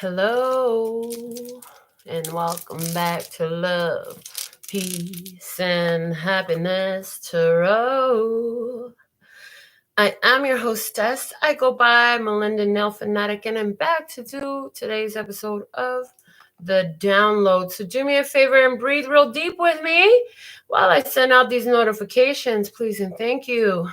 Hello, and welcome back to Love, Peace, and Happiness Tarot. I am your hostess. I go by Melinda NailFanatic, and I'm back to do today's episode of the download. So do me a favor and breathe real deep with me while I send out these notifications, please and thank you.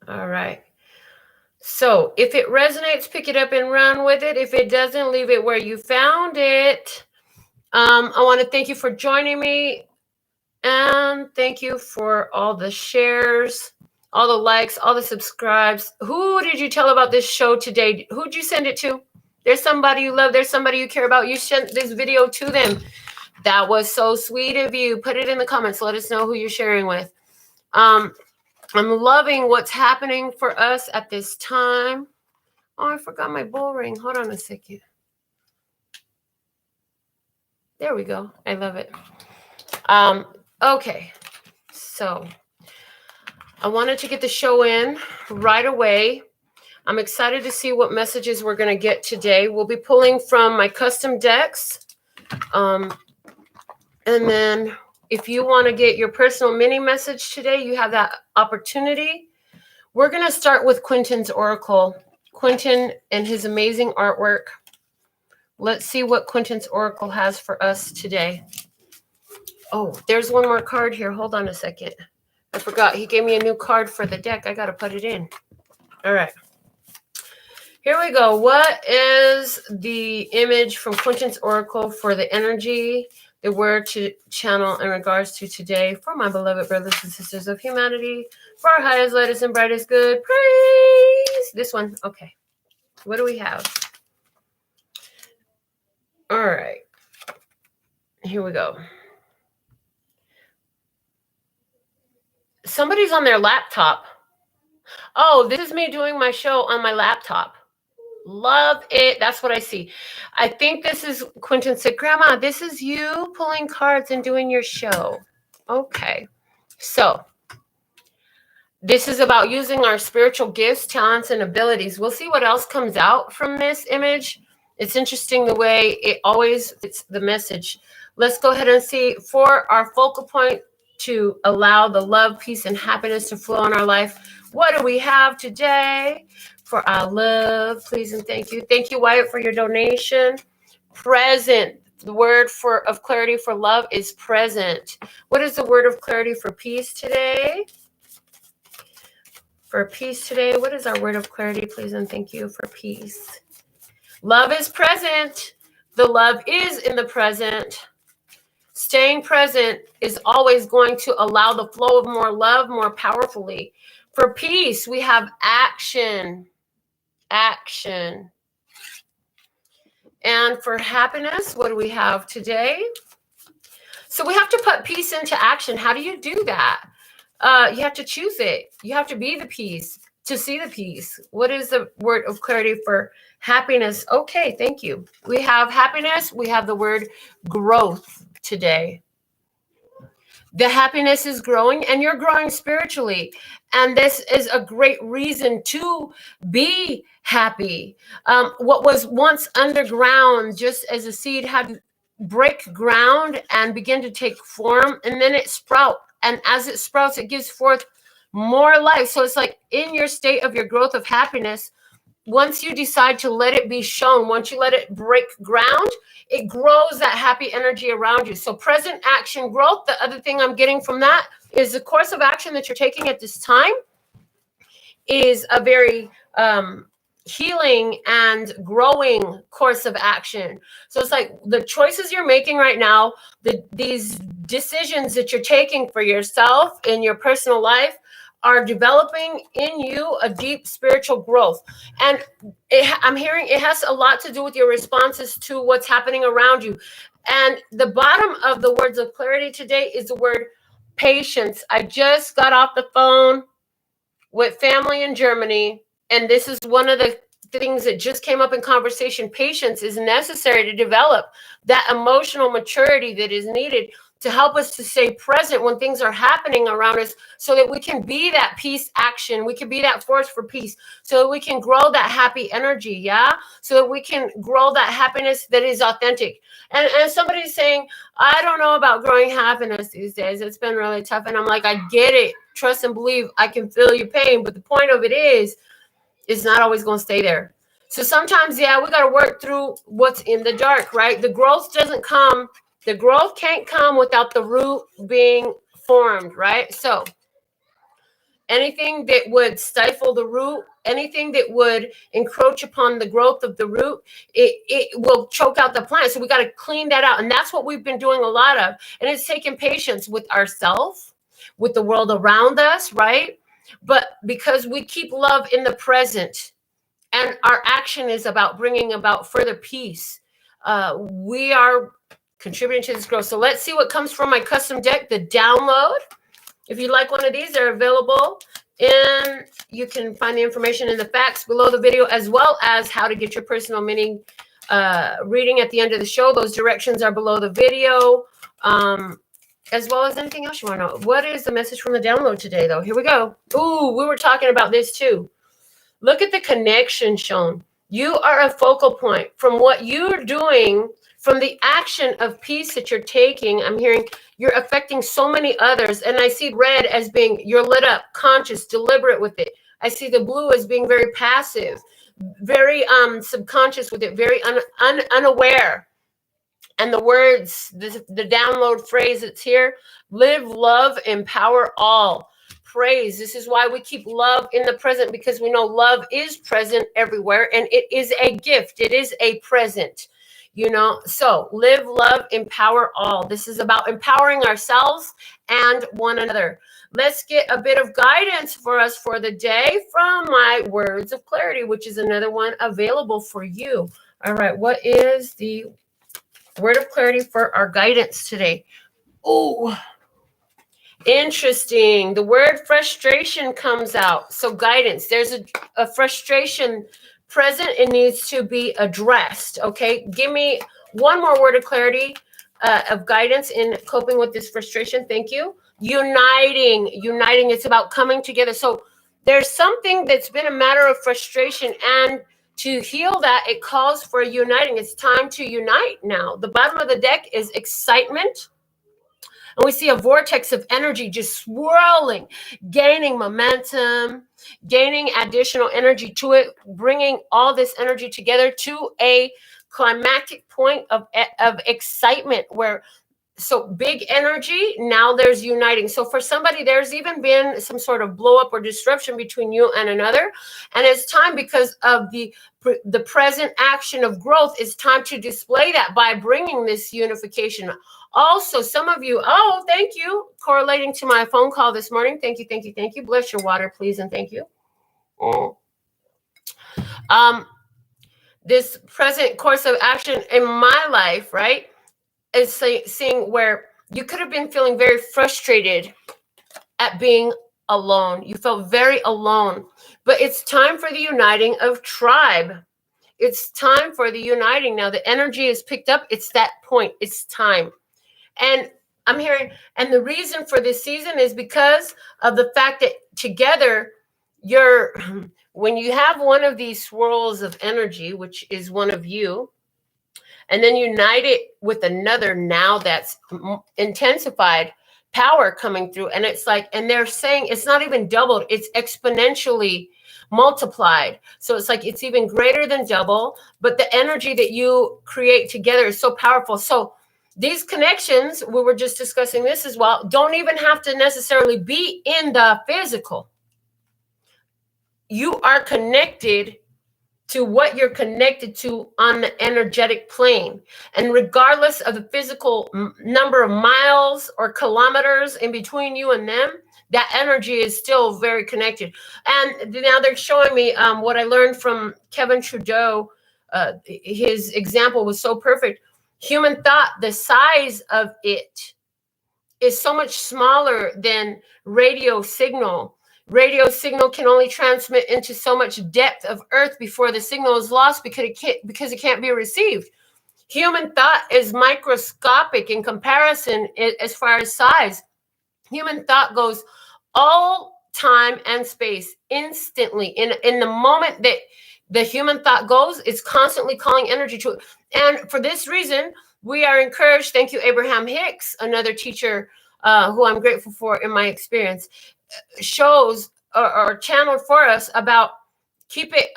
All right. So if it resonates, pick it up and run with it. If it doesn't, leave it where you found it. I want to thank you for joining me. And thank you for all the shares, all the likes, all the subscribes. Who did you tell about this show today? Who'd you send it to? There's somebody you love. There's somebody you care about. You sent this video to them. That was so sweet of you. Put it in the comments. Let us know who you're sharing with. I'm loving what's happening for us at this time. Oh, I forgot my bull ring. Hold on a second. There we go. I love it. Okay. So I wanted to get the show in right away. I'm excited to see what messages we're going to get today. We'll be pulling from my custom decks. And then if you want to get your personal mini message today, you have that opportunity. We're going to start with Quentin's Oracle. Quentin and his amazing artwork. Let's see what Quentin's Oracle has for us today. Oh, there's one more card here. Hold on a second. I forgot. He gave me a new card for the deck. I got to put it in. All right. Here we go. What is the image from Quentin's Oracle for the energy, the word to channel in regards to today for my beloved brothers and sisters of humanity, for our highest, lightest, and brightest good praise? This one. Okay. What do we have? All right. Here we go. Somebody's on their laptop. Oh, this is me doing my show on my laptop. Love it. That's what I see. I think this is Quentin said, Grandma, this is you pulling cards and doing your show. Okay. So this is about using our spiritual gifts, talents, and abilities. We'll see what else comes out from this image. It's interesting the way it's the message. Let's go ahead and see for our focal point to allow the love, peace, and happiness to flow in our life. What do we have today for our love? Please and thank you. Thank you, Wyatt, for your donation. Present. The word of clarity for love is present. What is the word of clarity for peace today? For peace today, what is our word of clarity? Please and thank you for peace. Love is present. The love is in the present. Staying present is always going to allow the flow of more love more powerfully. For peace, we have action. Action. And for happiness, what do we have today? So we have to put peace into action. How do you do that? You have to choose it. You have to be the peace to see the peace. What is the word of clarity for happiness? Okay, thank you. We have happiness. We have the word growth today. The happiness is growing and you're growing spiritually. And this is a great reason to be happy. What was once underground, just as a seed, had to break ground and begin to take form, and then it sprouts. And as it sprouts, it gives forth more life. So it's like in your state of your growth of happiness, once you decide to let it be shown, once you let it break ground, it grows that happy energy around you. So present action growth. The other thing I'm getting from that is the course of action that you're taking at this time is a very healing and growing course of action. So it's like the choices you're making right now, these decisions that you're taking for yourself in your personal life are developing in you a deep spiritual growth. And I'm hearing it has a lot to do with your responses to what's happening around you. And the bottom of the words of clarity today is the word patience. I just got off the phone with family in Germany, and this is one of the things that just came up in conversation. Patience is necessary to develop that emotional maturity that is needed to help us to stay present when things are happening around us, so that we can be that peace action. We can be that force for peace, so that we can grow that happy energy. Yeah. So that we can grow that happiness that is authentic. And somebody's saying, I don't know about growing happiness these days. It's been really tough. And I'm like, I get it. Trust and believe. I can feel your pain. But the point of it is, it's not always going to stay there. So sometimes, yeah, we got to work through what's in the dark, right? The growth can't come without the root being formed, right? So anything that would stifle the root, anything that would encroach upon the growth of the root, it will choke out the plant. So we got to clean that out. And that's what we've been doing a lot of. And it's taking patience with ourselves, with the world around us, right? But because we keep love in the present, and our action is about bringing about further peace, we are contributing to this growth. So let's see what comes from my custom deck, the download. If you'd like one of these, they're available, and you can find the information in the facts below the video, as well as how to get your personal mini reading at the end of the show. Those directions are below the video, as well as anything else you want to know. What is the message from the download today, though? Here we go. Ooh, we were talking about this too. Look at the connection shown. You are a focal point from what you're doing, from the action of peace that you're taking. I'm hearing you're affecting so many others. And I see red as being you're lit up, conscious, deliberate with it. I see the blue as being very passive, very subconscious with it, very unaware. And the words, the download phrase that's here: live, love, empower all. Praise. This is why we keep love in the present, because we know love is present everywhere, and it is a gift. It is a present, you know. So live, love, empower all. This is about empowering ourselves and one another. Let's get a bit of guidance for us for the day from my words of clarity, which is another one available for you. All right. What is the word of clarity for our guidance today? Oh, interesting. The word frustration comes out. So guidance, there's a frustration present. It needs to be addressed. Okay. Give me one more word of clarity, of guidance in coping with this frustration. Thank you. Uniting. It's about coming together. So there's something that's been a matter of frustration, and to heal that, it calls for uniting. It's time to unite now. The bottom of the deck is excitement. And we see a vortex of energy just swirling, gaining momentum, gaining additional energy to it, bringing all this energy together to a climactic point of excitement where, so big energy, now there's uniting. So for somebody, there's even been some sort of blow up or disruption between you and another. And it's time, because of the present action of growth, it's time to display that by bringing this unification. Also, some of you, oh, thank you, correlating to my phone call this morning. Thank you, thank you, thank you. Bless your water, please, and thank you. This present course of action in my life, right, is seeing where you could have been feeling very frustrated at being alone. You felt very alone, but it's time for the uniting of tribe. It's time for the uniting. Now the energy is picked up. It's that point. It's time. And I'm hearing, and the reason for this season is because of the fact that together when you have one of these swirls of energy, which is one of you, and then unite it with another, now that's intensified power coming through. And it's like, and they're saying it's not even doubled, it's exponentially multiplied. So it's like, it's even greater than double, but the energy that you create together is so powerful. So these connections, we were just discussing this as well, don't even have to necessarily be in the physical. You are connected to what you're connected to on the energetic plane. And regardless of the physical number of miles or kilometers in between you and them, that energy is still very connected. And now they're showing me what I learned from Kevin Trudeau. His example was so perfect. Human thought, the size of it is so much smaller than radio signal. Radio signal can only transmit into so much depth of Earth before the signal is lost because it can't be received. Human thought is microscopic in comparison as far as size. Human thought goes all time and space instantly. In the moment that the human thought goes, it's constantly calling energy to it. And for this reason, we are encouraged. Thank you, Abraham Hicks, another teacher who I'm grateful for in my experience, shows or channeled for us about keep it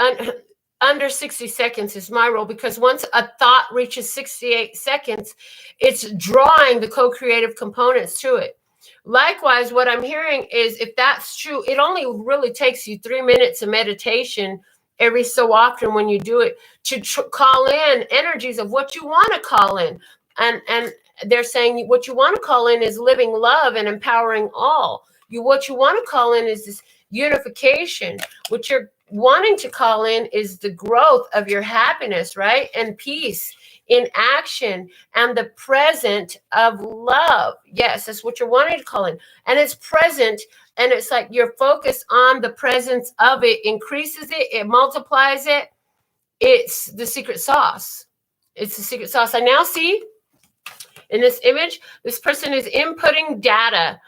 under 60 seconds is my rule, because once a thought reaches 68 seconds, it's drawing the co-creative components to it. Likewise, what I'm hearing is, if that's true, it only really takes you 3 minutes of meditation every so often when you do it to call in energies of what you want to call in. And they're saying what you want to call in is living love and empowering all. What you want to call in is this unification. What you're wanting to call in is the growth of your happiness, right? And peace in action and the present of love. Yes, that's what you're wanting to call in. And it's present, and it's like your focus on the presence of it increases it, it multiplies it. It's the secret sauce. It's the secret sauce. I now see in this image, this person is inputting data.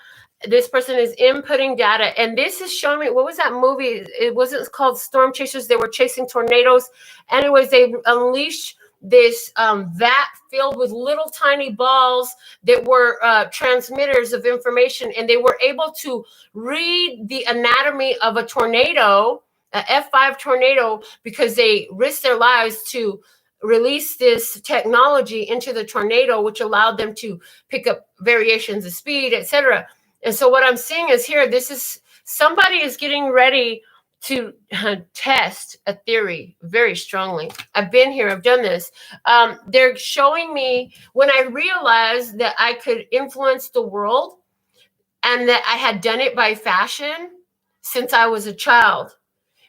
This person is inputting data. And this is showing me, what was that movie? It wasn't called Storm Chasers. They were chasing tornadoes. Anyways, they unleashed this vat filled with little tiny balls that were transmitters of information. And they were able to read the anatomy of a tornado, a F5 tornado, because they risked their lives to release this technology into the tornado, which allowed them to pick up variations of speed, etc. And so what I'm seeing is here, this is somebody is getting ready to test a theory very strongly. I've been here, I've done this. They're showing me when I realized that I could influence the world and that I had done it by fashion since I was a child.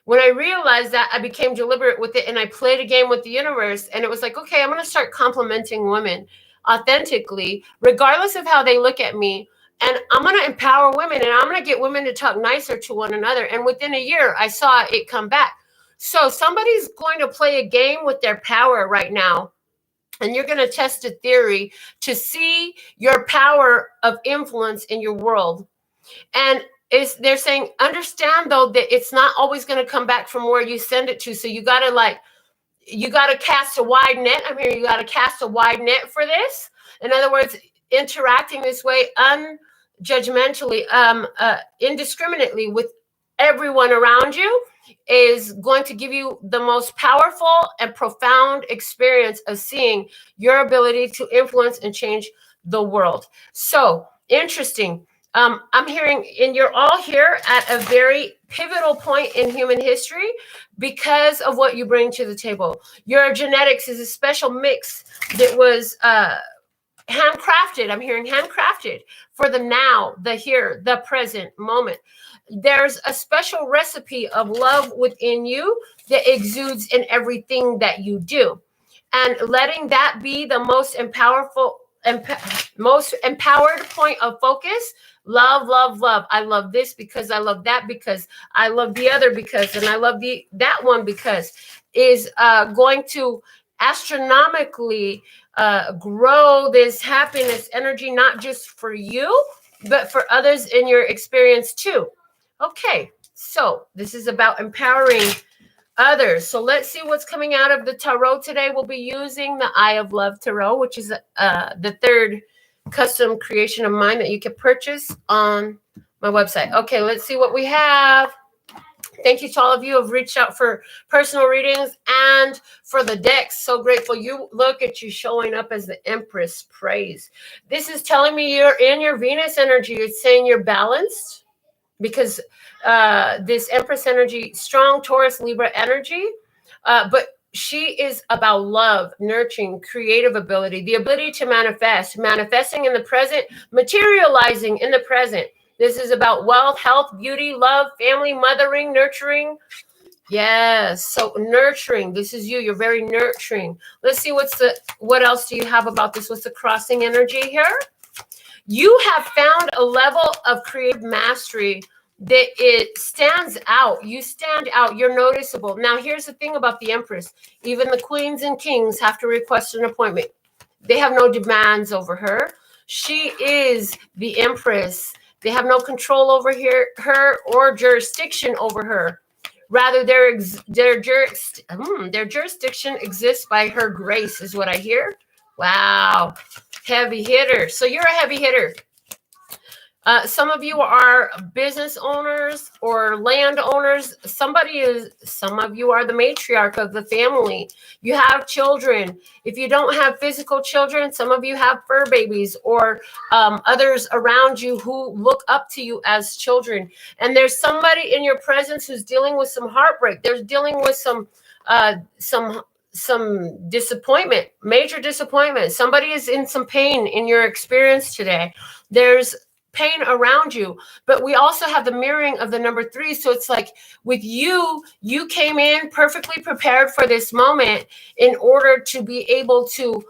When I realized that, I became deliberate with it, and I played a game with the universe. And it was like, okay, I'm going to start complimenting women authentically, regardless of how they look at me. And I'm going to empower women, and I'm going to get women to talk nicer to one another. And within a year, I saw it come back. So somebody's going to play a game with their power right now. And you're going to test a theory to see your power of influence in your world. And they're saying, understand, though, that it's not always going to come back from where you send it to. So you got to cast a wide net. I'm here. You got to cast a wide net for this. In other words, interacting this way unjudgmentally, indiscriminately with everyone around you is going to give you the most powerful and profound experience of seeing your ability to influence and change the world. So interesting. I'm hearing, and you're all here at a very pivotal point in human history because of what you bring to the table. Your genetics is a special mix that was handcrafted. I'm hearing handcrafted for the now, the here, the present moment. There's a special recipe of love within you that exudes in everything that you do. And letting that be the most most empowered point of focus. Love, love, love. I love this because I love that because I love the other because, and I love that one because, is going to astronomically grow this happiness energy, not just for you, but for others in your experience too. Okay, so this is about empowering others. So let's see what's coming out of the tarot today. We'll be using the Eye of Love Tarot, which is the third custom creation of mine that you can purchase on my website. Okay, let's see what we have. Thank you to all of you who have reached out for personal readings and for the decks. So grateful. You look at you showing up as the Empress. Praise. This is telling me you're in your Venus energy. It's saying you're balanced because this Empress energy, strong Taurus Libra energy, But she is about love, nurturing, creative ability, the ability to manifest, manifesting in the present, materializing in the present. This is about wealth, health, beauty, love, family, mothering, nurturing. Yes. So nurturing. This is you. You're very nurturing. Let's see what else do you have about this? What's the crossing energy here? You have found a level of creative mastery that it stands out. You stand out. You're noticeable. Now, here's the thing about the Empress. Even the queens and kings have to request an appointment. They have no demands over her. She is the Empress. They have no control over her or jurisdiction over her. Rather, their jurisdiction exists by her grace, is what I hear. Wow. Heavy hitter. So you're a heavy hitter. Some of you are business owners or land owners. Some of you are the matriarch of the family. You have children. If you don't have physical children, some of you have fur babies or others around you who look up to you as children. And there's somebody in your presence who's dealing with some heartbreak. They're dealing with some disappointment, major disappointment. Somebody is in some pain in your experience today. There's pain around you, but we also have the mirroring of the number 3. So it's like with you came in perfectly prepared for this moment in order to be able to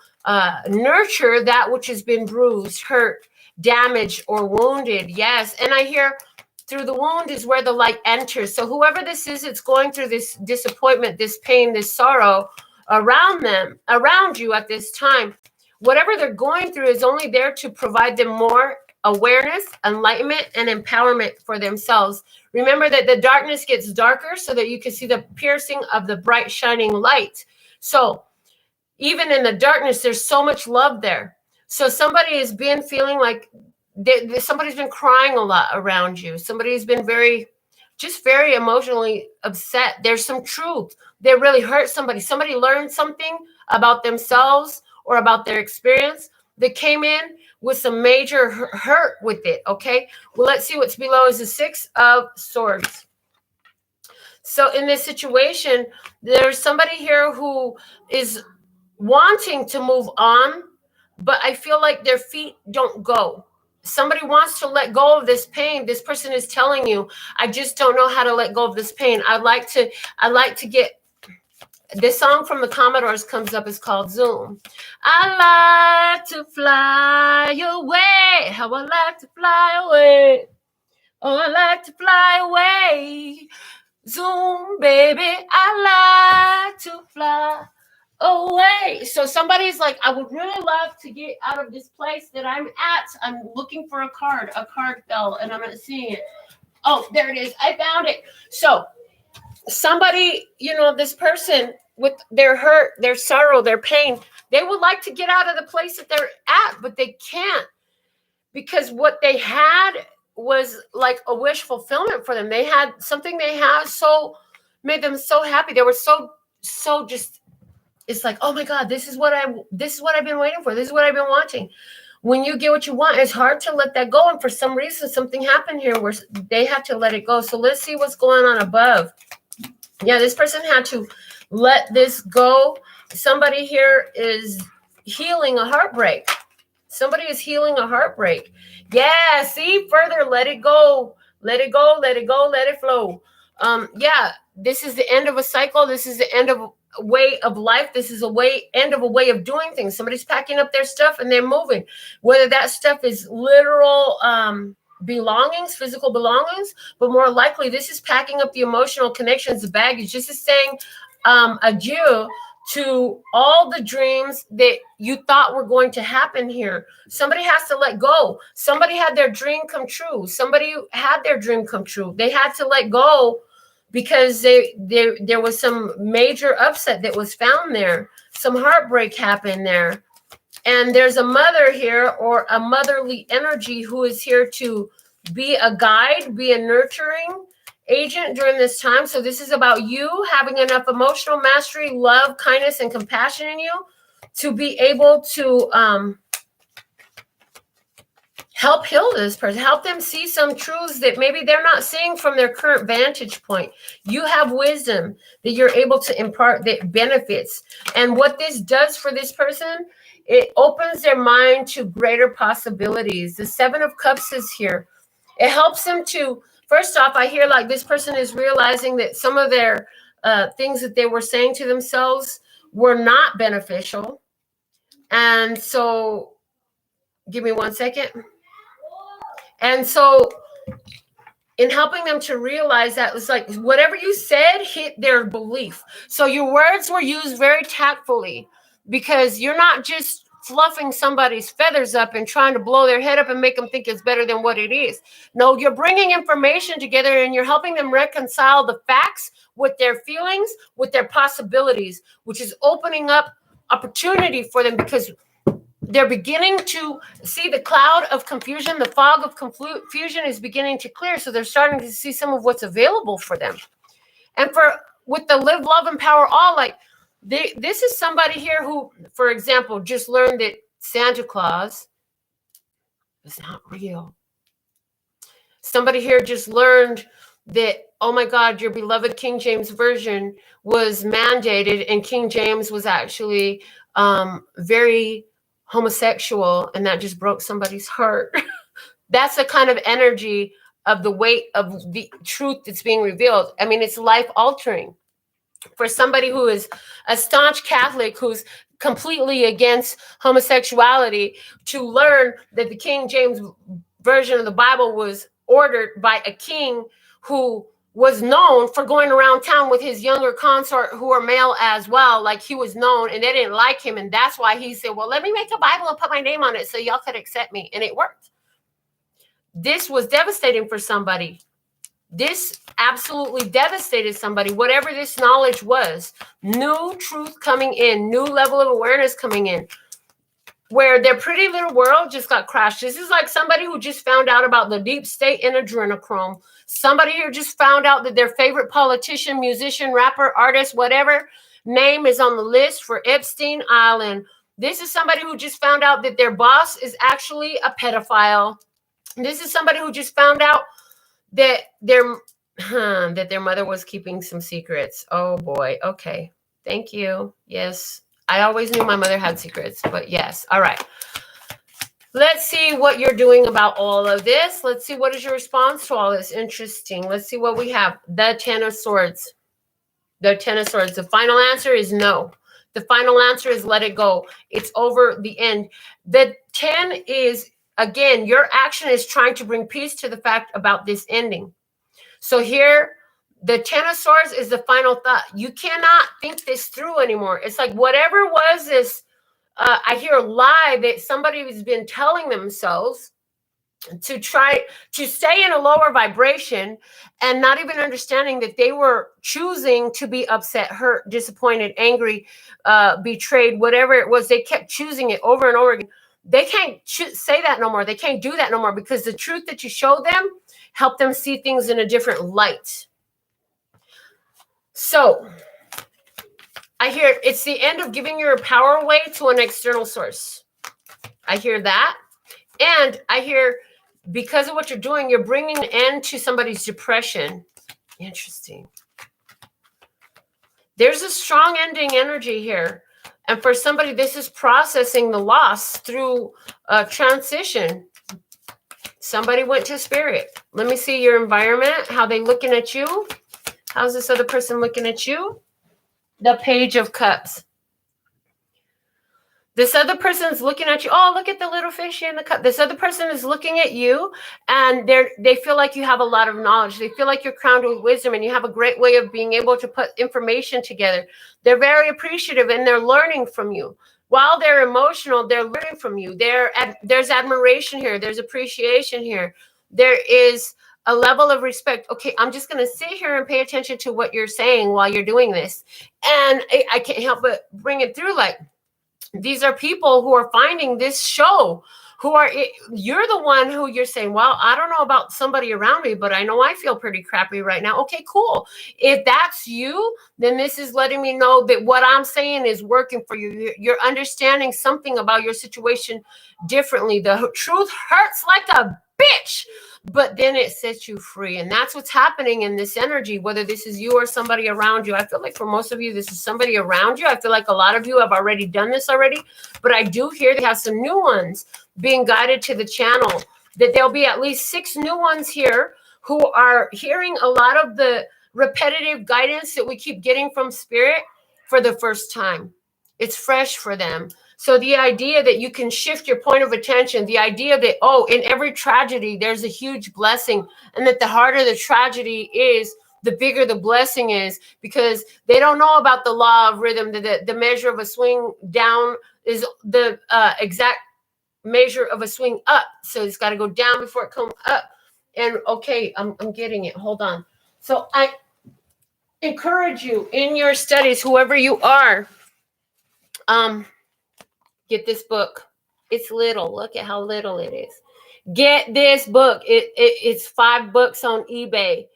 nurture that which has been bruised, hurt, damaged, or wounded. Yes. And I hear through the wound is where the light enters. So whoever this is, it's going through this disappointment, this pain, this sorrow around you at this time. Whatever they're going through is only there to provide them more awareness, enlightenment, and empowerment for themselves. Remember that the darkness gets darker so that you can see the piercing of the bright shining light. So even in the darkness, there's so much love there. So somebody has been feeling like somebody's been crying a lot around you. Somebody's been very emotionally upset. There's some truth. They really hurt somebody. Somebody learned something about themselves or about their experience that came in with some major hurt with it, okay? Well, let's see what's below is the 6 of Swords. So in this situation, there's somebody here who is wanting to move on, but I feel like their feet don't go. Somebody wants to let go of this pain. This person is telling you, I just don't know how to let go of this pain. I like to get. This song from the Commodores comes up. It's called Zoom. I like to fly away. How I like to fly away. Oh, I like to fly away. Zoom, baby. I like to fly away. So somebody's like, I would really love to get out of this place that I'm at. I'm looking for a card fell, and I'm not seeing it. Oh, there it is. I found it. So somebody, this person with their hurt, their sorrow, their pain, they would like to get out of the place that they're at, but they can't, because what they had was like a wish fulfillment for them. They had something so made them so happy. They were so just, it's like, oh my God, this is what I've been waiting for. This is what I've been wanting. When you get what you want, it's hard to let that go. And for some reason, something happened here where they had to let it go. So let's see what's going on above. Yeah, this person had to let this go. Somebody here is healing a heartbreak. Somebody is healing a heartbreak. Yeah, see, further, let it go. Let it go, let it go, let it flow. Yeah, this is the end of a cycle. This is the end of a way of life. This is end of a way of doing things. Somebody's packing up their stuff and they're moving. Whether that stuff is literal belongings, physical belongings, but more likely this is packing up the emotional connections, the baggage. This is saying adieu to all the dreams that you thought were going to happen here. Somebody has to let go. Somebody had their dream come true. Somebody had their dream come true. They had to let go because there was some major upset that was found there. Some heartbreak happened there. And there's a mother here or a motherly energy who is here to be a guide, be a nurturing agent during this time. So this is about you having enough emotional mastery, love, kindness, and compassion in you to be able to help heal this person, help them see some truths that maybe they're not seeing from their current vantage point. You have wisdom that you're able to impart that benefits. And what this does for this person, it opens their mind to greater possibilities. The Seven of Cups is here. It helps them to, first off, I hear like this person is realizing that some of their things that they were saying to themselves were not beneficial. And so, give me 1 second. And so in helping them to realize that, it's like whatever you said hit their belief. So your words were used very tactfully, because you're not just fluffing somebody's feathers up and trying to blow their head up and make them think it's better than what it is. No, you're bringing information together and you're helping them reconcile the facts with their feelings, with their possibilities, which is opening up opportunity for them, because they're beginning to see the cloud of confusion, the fog of confusion is beginning to clear. So they're starting to see some of what's available for them. And with the live, love, empower all, like this is somebody here who, for example, just learned that Santa Claus is not real. Somebody here just learned that, oh my God, your beloved King James Version was mandated, and King James was actually very homosexual, and that just broke somebody's heart. That's the kind of energy of the weight of the truth that's being revealed. I mean, it's life altering for somebody who is a staunch Catholic, who's completely against homosexuality, to learn that the King James Version of the Bible was ordered by a king who was known for going around town with his younger consort who are male as well. Like, he was known, and they didn't like him. And that's why he said, well, let me make a Bible and put my name on it so y'all could accept me. And it worked. This was devastating for somebody. This absolutely devastated somebody. Whatever this knowledge was, new truth coming in, new level of awareness coming in, where their pretty little world just got crashed. This is like somebody who just found out about the deep state and adrenochrome. Somebody here just found out that their favorite politician, musician, rapper, artist, whatever name is on the list for Epstein Island. This is somebody who just found out that their boss is actually a pedophile. This is somebody who just found out that their mother was keeping some secrets. Oh boy. Okay. Thank you. Yes. I always knew my mother had secrets, but yes. All right. Let's see what you're doing about all of this. Let's see what is your response to all this. Interesting. Let's see what we have. The Ten of Swords. The Ten of Swords. The final answer is no. The final answer is let it go. It's over, the end. The 10 is, again, your action is trying to bring peace to the fact about this ending. So here, the Ten of Swords is the final thought. You cannot think this through anymore. It's like whatever was this, I hear a lie that somebody has been telling themselves to try to stay in a lower vibration, and not even understanding that they were choosing to be upset, hurt, disappointed, angry, betrayed, whatever it was. They kept choosing it over and over again. They can't say that no more. They can't do that no more, because the truth that you show them helped them see things in a different light. So I hear it's the end of giving your power away to an external source. I hear that. And I hear, because of what you're doing, you're bringing an end to somebody's depression. Interesting. There's a strong ending energy here. And for somebody, this is processing the loss through a transition. Somebody went to spirit. Let me see your environment. How they looking at you? How's this other person looking at you? The Page of Cups. This other person's looking at you. Oh, look at the little fishy in the cup. This other person is looking at you, and they feel like you have a lot of knowledge. They feel like you're crowned with wisdom, and you have a great way of being able to put information together. They're very appreciative, and they're learning from you. While they're emotional, they're learning from you. There's admiration here. There's appreciation here. There is a level of respect. Okay, I'm just going to sit here and pay attention to what you're saying while you're doing this. And I can't help but bring it through, like, these are people who are finding this show, you're the one who you're saying, well, I don't know about somebody around me, but I know I feel pretty crappy right now. Okay, cool. If that's you, then this is letting me know that what I'm saying is working for you. You're understanding something about your situation differently. The truth hurts like a bitch, but then it sets you free. And that's what's happening in this energy, whether this is you or somebody around you. I feel like for most of you, this is somebody around you. I feel like a lot of you have already done this already, but I do hear they have some new ones being guided to the channel, that there'll be at least 6 new ones here who are hearing a lot of the repetitive guidance that we keep getting from spirit for the first time. It's fresh for them. So the idea that you can shift your point of attention, the idea that, oh, in every tragedy, there's a huge blessing, and that the harder the tragedy is, the bigger the blessing is, because they don't know about the law of rhythm, the measure of a swing down is the exact measure of a swing up. So it's got to go down before it comes up. And okay, I'm getting it. Hold on. So I encourage you in your studies, whoever you are, get this book. It's little. Look at how little it is. Get this book. It's $5 on eBay.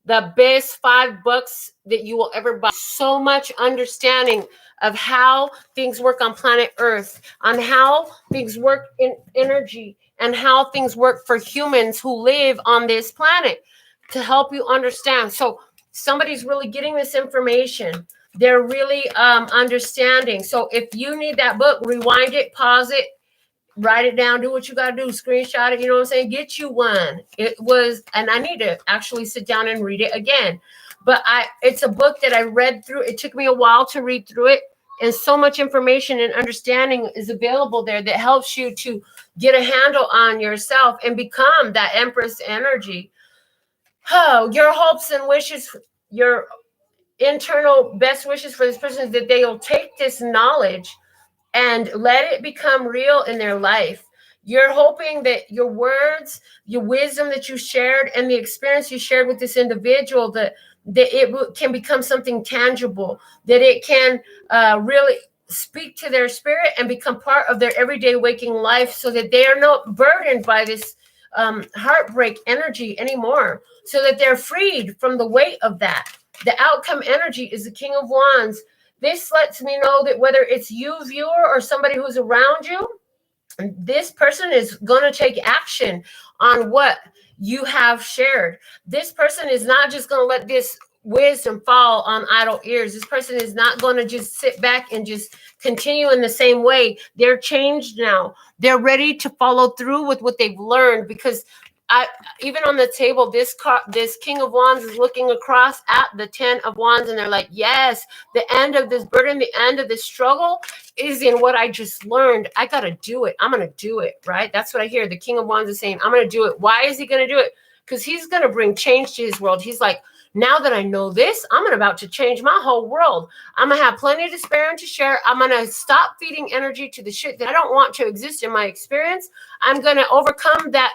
The best $5 that you will ever buy. So much understanding of how things work on planet Earth, on how things work in energy, and how things work for humans who live on this planet, to help you understand. So somebody's really getting this information. They're really understanding. So if you need that book, rewind it, pause it, write it down, do what you got to do, screenshot it, you know what I'm saying? Get you one. It was, and I need to actually sit down and read it again. But it's a book that I read through. It took me a while to read through it. And so much information and understanding is available there that helps you to get a handle on yourself and become that Empress energy. Oh, your hopes and wishes, your internal best wishes for this person is that they'll take this knowledge and let it become real in their life. You're hoping that your words, your wisdom that you shared, and the experience you shared with this individual, that it can become something tangible, that it can really speak to their spirit and become part of their everyday waking life, so that they are not burdened by this heartbreak energy anymore, so that they're freed from the weight of that. The outcome energy is the King of Wands. This lets me know that whether it's you, viewer, or somebody who's around you, this person is going to take action on what you have shared. This person is not just going to let this wisdom fall on idle ears. This person is not going to just sit back and just continue in the same way. They're changed now. They're ready to follow through with what they've learned, because even on the table, this King of Wands is looking across at the 10 of Wands, and they're like, yes, the end of this burden, the end of this struggle is in what I just learned. I got to do it. I'm going to do it, right? That's what I hear. The King of Wands is saying, I'm going to do it. Why is he going to do it? Because he's going to bring change to his world. He's like, now that I know this, I'm about to change my whole world. I'm going to have plenty to spare and to share. I'm going to stop feeding energy to the shit that I don't want to exist in my experience. I'm going to overcome that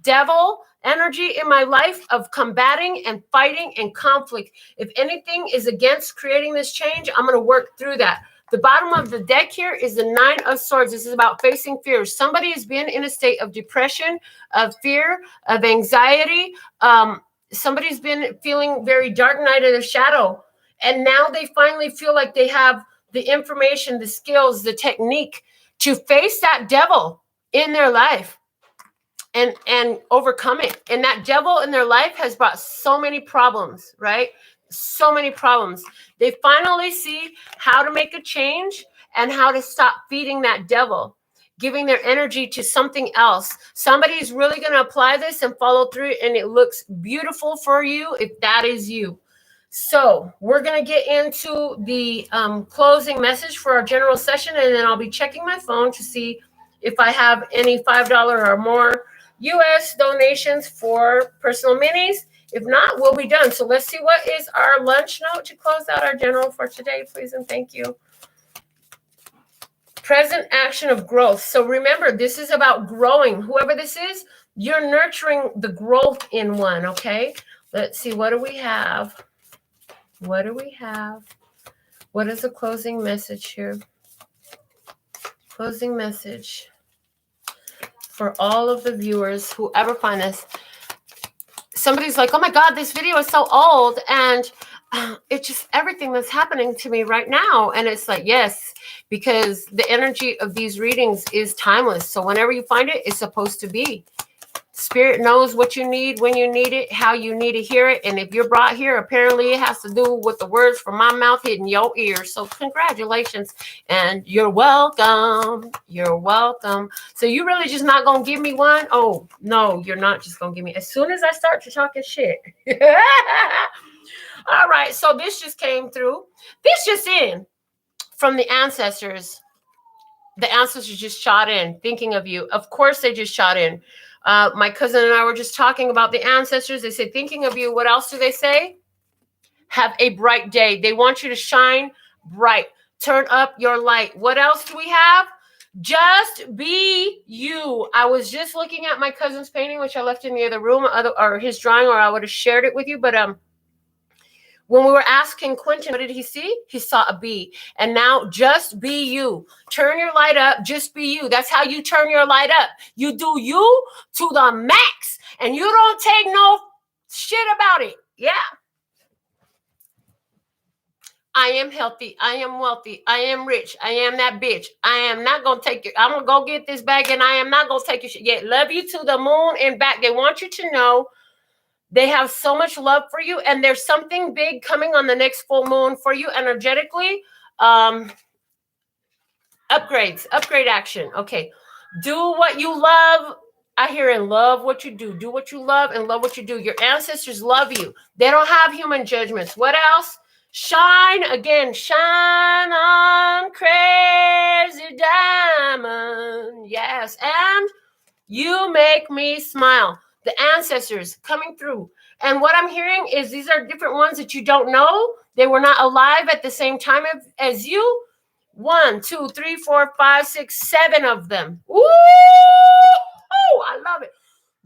devil energy in my life of combating and fighting and conflict. If anything is against creating this change, I'm going to work through that. The bottom of the deck here is the 9 of Swords. This is about facing fears. Somebody has been in a state of depression, of fear, of anxiety. Somebody's been feeling very dark night of the shadow. And now they finally feel like they have the information, the skills, the technique to face that devil in their life and overcome it. And that devil in their life has brought so many problems, right? So many problems. They finally see how to make a change and how to stop feeding that devil, giving their energy to something else. Somebody's really going to apply this and follow through, and it looks beautiful for you if that is you. So we're going to get into the closing message for our general session, and then I'll be checking my phone to see if I have any $5 or more U.S. donations for personal minis. If not, we'll be done. So let's see what is our lunch note to close out our general for today, please, and thank you. Present action of growth. So remember, this is about growing. Whoever this is, you're nurturing the growth in one, okay? Let's see, what do we have? What do we have? What is the closing message here? Closing message. for all of the viewers who ever find this. Somebody's like, oh my God, this video is so old. And it's just everything that's happening to me right now. And it's like, yes, because the energy of these readings is timeless. So whenever you find it, it's supposed to be. Spirit knows what you need, when you need it, how you need to hear it. And if you're brought here, apparently it has to do with the words from my mouth hitting your ears. So congratulations. And you're welcome. You're welcome. So you really just not going to give me one? Oh, no, you're not just going to give me. As soon as I start to talking shit. All right. So this just came through. This just in from the ancestors. The ancestors just shot in, thinking of you. Of course, they just shot in. My cousin and I were just talking about the ancestors. They say, thinking of you. What else do they say? Have a bright day. They want you to shine bright. Turn up your light. What else do we have? Just be you. I was just looking at my cousin's painting, which I left in the other room, or his drawing, or I would have shared it with you. But when we were asking Quentin, what did he see? He saw a bee. And now just be you. Turn your light up. Just be you. That's how you turn your light up. You do you to the max. And you don't take no shit about it. Yeah. I am healthy. I am wealthy. I am rich. I am that bitch. I am not going to take it. I'm going to go get this bag and I am not going to take your shit. Yeah, love you to the moon and back. They want you to know they have so much love for you, and there's something big coming on the next full moon for you energetically. Upgrade action. Okay. Do what you love. I hear and love what you do. Do what you love and love what you do. Your ancestors love you. They don't have human judgments. What else? Shine again. Shine on, crazy diamond. Yes. And you make me smile. The ancestors coming through. And what I'm hearing is these are different ones that you don't know. They were not alive at the same time as you. 1, 2, 3, 4, 5, 6, 7 of them. Ooh, I love it.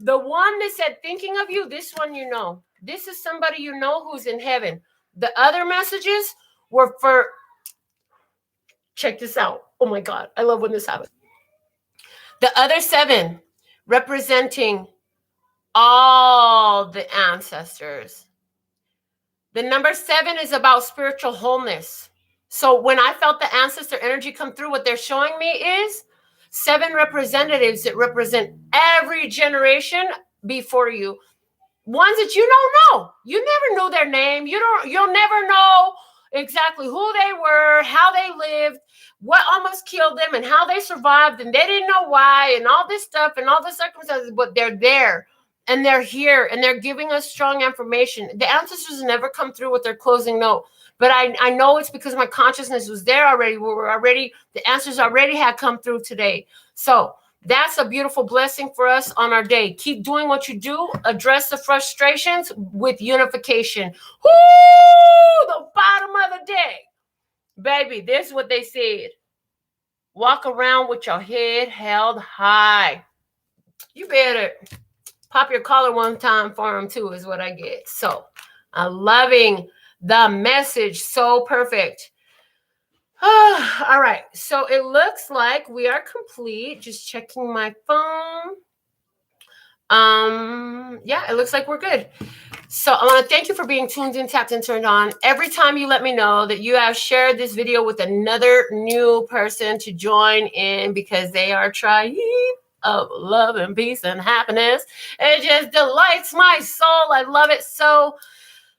The one that said thinking of you, this one you know. This is somebody you know who's in heaven. The other messages were for, check this out. Oh my God, I love when this happens. The other 7 representing all the ancestors. The number 7 is about spiritual wholeness. So when I felt the ancestor energy come through, what they're showing me is 7 representatives that represent every generation before you. Ones that you don't know. You never know their name. You'll never know exactly who they were, how they lived, what almost killed them, and how they survived, and they didn't know why, and all this stuff, and all the circumstances, but they're there. And they're here, and they're giving us strong information. The ancestors never come through with their closing note. But I know it's because my consciousness was there already. The answers already had come through today. So that's a beautiful blessing for us on our day. Keep doing what you do. Address the frustrations with unification. Woo! The bottom of the day. Baby, this is what they said. Walk around with your head held high. You better pop your collar one time for them too, is what I get. So I'm loving the message. So perfect. All right. So it looks like we are complete. Just checking my phone. Yeah, it looks like we're good. So I want to thank you for being tuned in, tapped, and turned on. Every time you let me know that you have shared this video with another new person to join in because they are trying of love and peace and happiness. It just delights my soul. I love it so.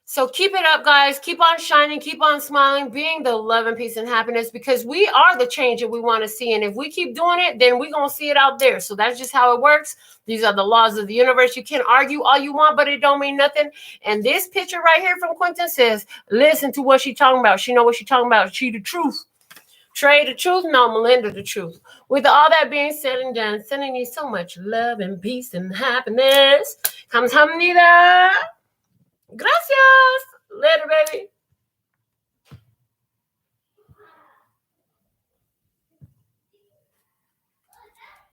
So keep it up, guys. Keep on shining. Keep on smiling, being the love and peace and happiness, because we are the change that we want to see. And if we keep doing it, then we're going to see it out there. So that's just how it works. These are the laws of the universe. You can argue all you want, but it don't mean nothing. And this picture right here from Quentin says, listen to what she's talking about. She know what she's talking about. She the truth. Trey the truth? No, Melinda the truth. With all that being said and done, sending you so much love and peace and happiness. Kamsahamnida.